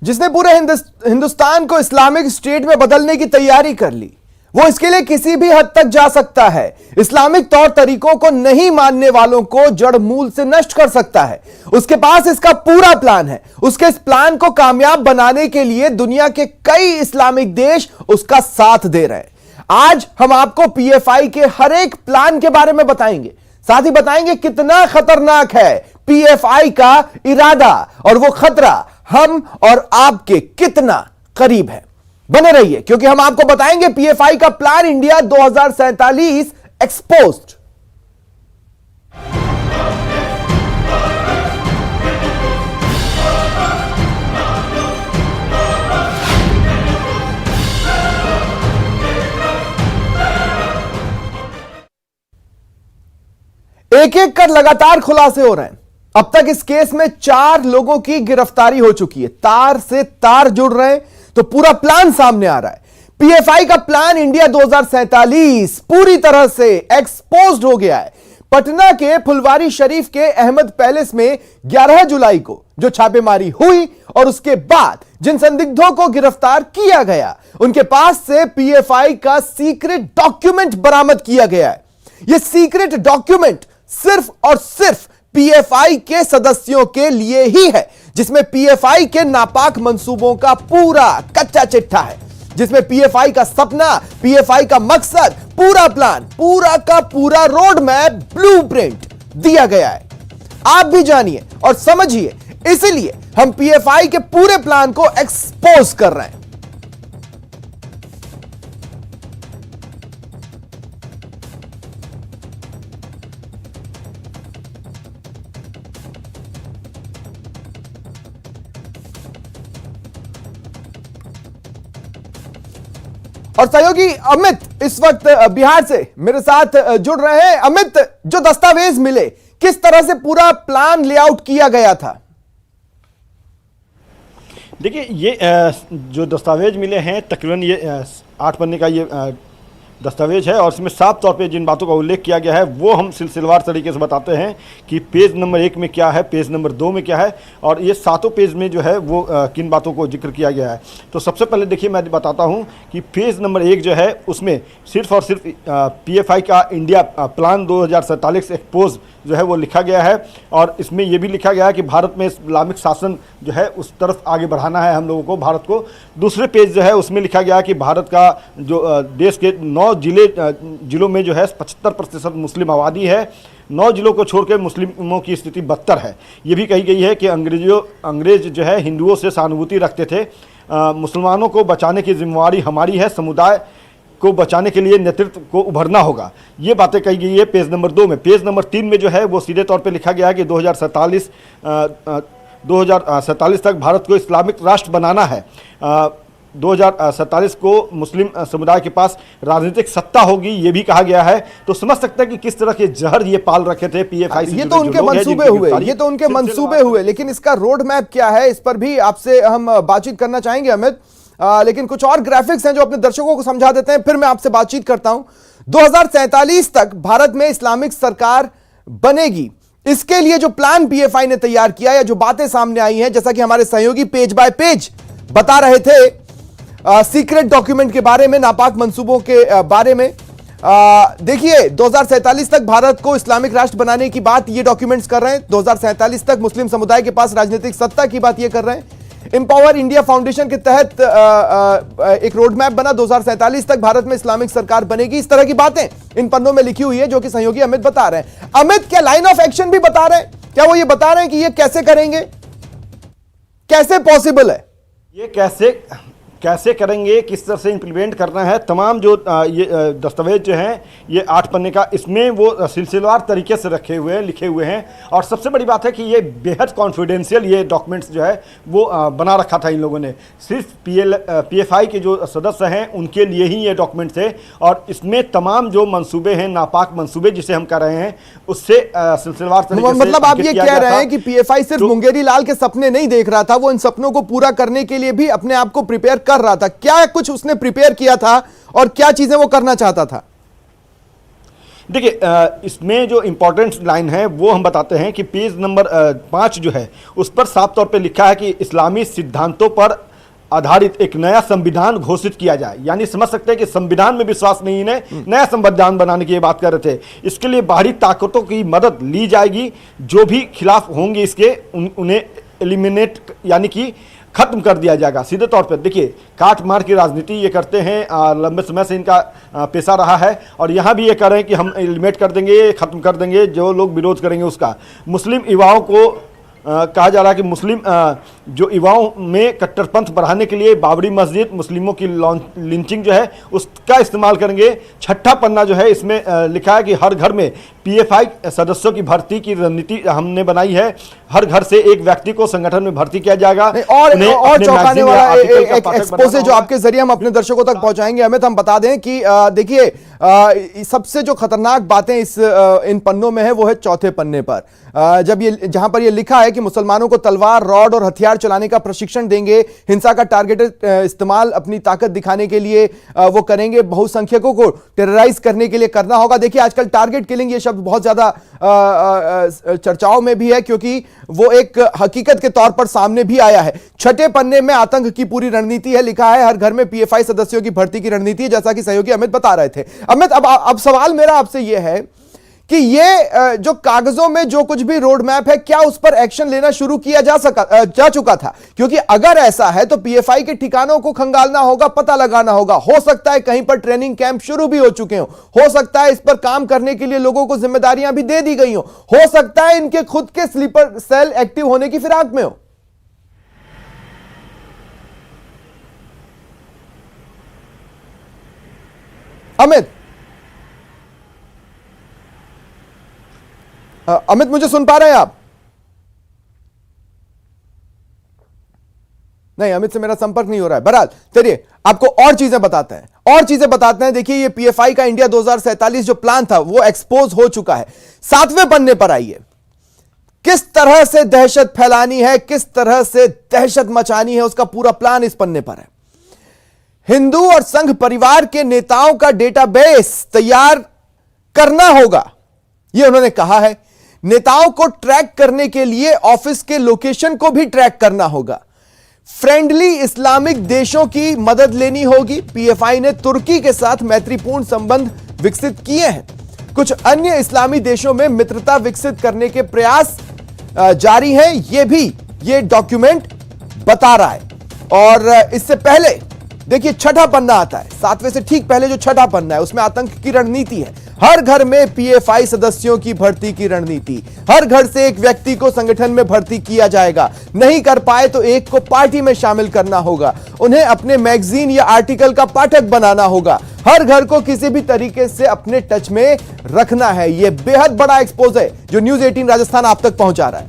जिसने पूरे हिंदुस्तान को इस्लामिक स्टेट में बदलने की तैयारी कर ली, वो इसके लिए किसी भी हद तक जा सकता है। इस्लामिक तौर तरीकों को नहीं मानने वालों को जड़ मूल से नष्ट कर सकता है। उसके पास इसका पूरा प्लान है। उसके इस प्लान को कामयाब बनाने के लिए दुनिया के कई इस्लामिक देश उसका साथ दे रहे हैं। आज हम आपको पीएफआई के हर एक प्लान के बारे में बताएंगे, साथ ही बताएंगे कितना खतरनाक है पीएफआई का इरादा और वो खतरा हम और आपके कितना करीब है। बने रहिए, क्योंकि हम आपको बताएंगे पीएफआई का प्लान इंडिया 2047 एक्सपोज्ड। एक एक कर लगातार खुलासे हो रहे हैं। अब तक इस केस में 4 लोगों की गिरफ्तारी हो चुकी है। तार से तार जुड़ रहे हैं तो पूरा प्लान सामने आ रहा है। पीएफआई का प्लान इंडिया 2047 पूरी तरह से एक्सपोज्ड हो गया है। पटना के फुलवारी शरीफ के अहमद पैलेस में 11 जुलाई को जो छापेमारी हुई और उसके बाद जिन संदिग्धों को गिरफ्तार किया गया, उनके पास से पीएफआई का सीक्रेट डॉक्यूमेंट बरामद किया गया है। यह सीक्रेट डॉक्यूमेंट सिर्फ और सिर्फ पीएफआई के सदस्यों के लिए ही है, जिसमें पीएफआई के नापाक मंसूबों का पूरा कच्चा चिट्ठा है, जिसमें पीएफआई का सपना, पीएफआई का मकसद, पूरा प्लान, पूरा का पूरा रोड मैप, ब्लूप्रिंट दिया गया है। आप भी जानिए और समझिए, इसलिए हम पीएफआई के पूरे प्लान को एक्सपोज कर रहे हैं। और सहयोगी अमित इस वक्त बिहार से मेरे साथ जुड़ रहे हैं। अमित, जो दस्तावेज मिले, किस तरह से पूरा प्लान लेआउट किया गया था? देखिए, ये जो दस्तावेज मिले हैं तकरीबन ये 8 पन्ने का ये दस्तावेज है और इसमें साफ तौर पे जिन बातों का उल्लेख किया गया है वो हम सिलसिलेवार तरीके से बताते हैं कि पेज नंबर 1 में क्या है, पेज नंबर 2 में क्या है और ये 7 पेज में जो है वो किन बातों को जिक्र किया गया है। तो सबसे पहले देखिए, मैं बताता हूँ कि पेज नंबर 1 जो है उसमें सिर्फ और सिर्फ पीएफआई का इंडिया प्लान 2047 एक्सपोज जो है वो लिखा गया है और इसमें यह भी लिखा गया है कि भारत में इस्लामिक शासन जो है उस तरफ आगे बढ़ाना है हम लोगों को, भारत को। दूसरे पेज जो है उसमें लिखा गया है कि भारत का जो देश के 9 जिलों में जो है 75% मुस्लिम आबादी है। 9 जिलों को छोड़कर मुस्लिमों की स्थिति बदतर है। ये भी कही गई है कि अंग्रेज जो है हिंदुओं से सहानुभूति रखते थे। मुसलमानों को बचाने की जिम्मेवारी हमारी है, समुदाय को बचाने के लिए नेतृत्व को उभरना होगा। ये बातें कही गई है पेज नंबर 2 में। पेज नंबर 3 में जो है वो सीधे तौर पे लिखा गया है कि 2047 तक भारत को इस्लामिक राष्ट्र बनाना है। 2047 को मुस्लिम समुदाय के पास राजनीतिक सत्ता होगी, ये भी कहा गया है। तो समझ सकते हैं कि किस तरह के जहर ये पाल रखे थे पीएफआई से। ये तो उनके मंसूबे हुए, ये तो उनके मंसूबे हुए, लेकिन इसका रोड मैप क्या है, इस पर भी आपसे हम बातचीत करना चाहेंगे अमित। लेकिन कुछ और ग्राफिक्स हैं जो अपने दर्शकों को समझा देते हैं, फिर मैं आपसे बातचीत करता हूं। 2047 तक भारत में इस्लामिक सरकार बनेगी, इसके लिए जो प्लान पीएफआई ने तैयार किया या जो बातें सामने आई हैं, जैसा कि हमारे सहयोगी पेज बाय पेज बता रहे थे, सीक्रेट डॉक्यूमेंट के बारे में, नापाक मंसूबों के बारे में। देखिए, 2047 तक भारत को इस्लामिक राष्ट्र बनाने की बात ये डॉक्यूमेंट्स कर रहे हैं। 2047 तक मुस्लिम समुदाय के पास राजनीतिक सत्ता की बात ये कर रहे हैं। एम्पावर इंडिया फाउंडेशन के तहत एक रोड मैप बना, 2047 तक भारत में इस्लामिक सरकार बनेगी। इस तरह की बातें इन पन्नों में लिखी हुई है जो कि सहयोगी अमित बता रहे हैं। अमित, क्या लाइन ऑफ एक्शन भी बता रहे हैं? क्या वो ये बता रहे हैं कि ये कैसे करेंगे, कैसे पॉसिबल है? ये कैसे करेंगे, किस तरह से इंप्लीमेंट करना है, तमाम जो ये दस्तावेज जो हैं ये 8 पन्ने का, इसमें वो सिलसिलेवार तरीके से रखे हुए हैं, लिखे हुए हैं। और सबसे बड़ी बात है कि ये बेहद कॉन्फिडेंशियल ये डॉक्यूमेंट्स जो है वो बना रखा था इन लोगों ने। सिर्फ पीएफआई के जो सदस्य हैं उनके लिए ही ये डॉक्यूमेंट्स थे और इसमें तमाम जो मंसूबे हैं, नापाक मंसूबे जिसे हम कर रहे हैं, उससे सिलसिलेवार तरीके से, मतलब आप ये कह रहे हैं कि पीएफआई सिर्फ मुंगेरी लाल के सपने नहीं देख रहा था, वो इन सपनों को पूरा करने के लिए भी अपने आप को प्रिपेयर कर रहा था। क्या कुछ उसने प्रिपेयर किया था और क्या चीजें वो करना चाहता था? देखिए इसमें जो इम्पोर्टेंट लाइन है वो हम बताते हैं कि पेज नंबर 5 जो है उस पर साफ तौर पे लिखा है कि इस्लामी सिद्धांतों पर आधारित एक नया संविधान घोषित किया जाए। यानी समझ सकते हैं कि संविधान में विश्वास नहीं है, नया संविधान बनाने की ये बात कर रहे थे। इसके लिए बाहरी ताकतों की मदद ली जाएगी, जो भी खिलाफ होंगे इसके उन्हें एलिमिनेट यानी कि खत्म कर दिया जाएगा। सीधे तौर पर देखिए काट मार की राजनीति ये करते हैं, लंबे समय से इनका पेशा रहा है और यहाँ भी ये कर रहे हैं कि हम एलिमिनेट कर देंगे, खत्म कर देंगे जो लोग विरोध करेंगे उसका। मुस्लिम युवाओं को कहा जा रहा है कि मुस्लिम जो युवाओं में कट्टरपंथ बढ़ाने के लिए बाबरी मस्जिद, मुस्लिमों की लिंचिंग जो है उसका इस्तेमाल करेंगे। छठा पन्ना जो है इसमें लिखा है कि हर घर में पीएफआई सदस्यों की भर्ती की रणनीति हमने बनाई है। हर घर से एक व्यक्ति को संगठन में भर्ती किया जाएगा। और चौंकाने वाला एक एक्सपोजे जो आपके जरिए हम अपने दर्शकों तक पहुंचाएंगे। अमित, हम बता दें कि देखिए सबसे जो खतरनाक बातें इन पन्नों में है वो है चौथे पन्ने पर, जब ये जहां पर ये लिखा है कि मुसलमानों को तलवार, रॉड और हथियार चलाने का प्रशिक्षण देंगे, हिंसा का टारगेटेड इस्तेमाल अपनी ताकत दिखाने के लिए वो करेंगे, बहुसंख्यकों को टेरराइज करने के लिए करना होगा। देखिए आजकल टारगेट किलिंग ये शब्द बहुत ज्यादा चर्चाओं में भी है क्योंकि वो एक हकीकत के तौर पर सामने भी आया है। छठे पन्ने में आतंक की पूरी रणनीति है, लिखा है हर घर में पीएफआई सदस्यों की भर्ती की रणनीति है, जैसा कि सहयोगी अमित बता रहे थे। अमित, अब सवाल मेरा आपसे यह है कि ये जो कागजों में जो कुछ भी रोड मैप है, क्या उस पर एक्शन लेना शुरू किया जा चुका था? क्योंकि अगर ऐसा है तो पीएफआई के ठिकानों को खंगालना होगा, पता लगाना होगा। हो सकता है कहीं पर ट्रेनिंग कैंप शुरू भी हो चुके हो सकता है इस पर काम करने के लिए लोगों को जिम्मेदारियां भी दे दी गई हो सकता है इनके खुद के स्लीपर सेल एक्टिव होने की फिराक में हो। अमित, मुझे सुन पा रहे हैं आप? नहीं, अमित से मेरा संपर्क नहीं हो रहा है। बहरहाल चलिए आपको और चीजें बताते हैं। देखिए ये पीएफआई का इंडिया 2047 जो प्लान था वो एक्सपोज हो चुका है। 7वें पन्ने पर आइए, किस तरह से दहशत फैलानी है, किस तरह से दहशत मचानी है, उसका पूरा प्लान इस पन्ने पर है। हिंदू और संघ परिवार के नेताओं का डेटाबेस तैयार करना होगा, यह उन्होंने कहा है। नेताओं को ट्रैक करने के लिए ऑफिस के लोकेशन को भी ट्रैक करना होगा। फ्रेंडली इस्लामिक देशों की मदद लेनी होगी। पीएफआई ने तुर्की के साथ मैत्रीपूर्ण संबंध विकसित किए हैं। कुछ अन्य इस्लामी देशों में मित्रता विकसित करने के प्रयास जारी हैं, ये डॉक्यूमेंट बता रहा है। और इससे पहले देखिए छठा पन्ना आता है, 7वें से ठीक पहले जो छठा पन्ना है उसमें आतंक की रणनीति है। हर घर में पीएफआई सदस्यों की भर्ती की रणनीति, हर घर से एक व्यक्ति को संगठन में भर्ती किया जाएगा। नहीं कर पाए तो एक को पार्टी में शामिल करना होगा, उन्हें अपने मैगजीन या आर्टिकल का पाठक बनाना होगा। हर घर को किसी भी तरीके से अपने टच में रखना है। यह बेहद बड़ा एक्सपोज है जो न्यूज़ 18 राजस्थान आप तक पहुंचा रहा है।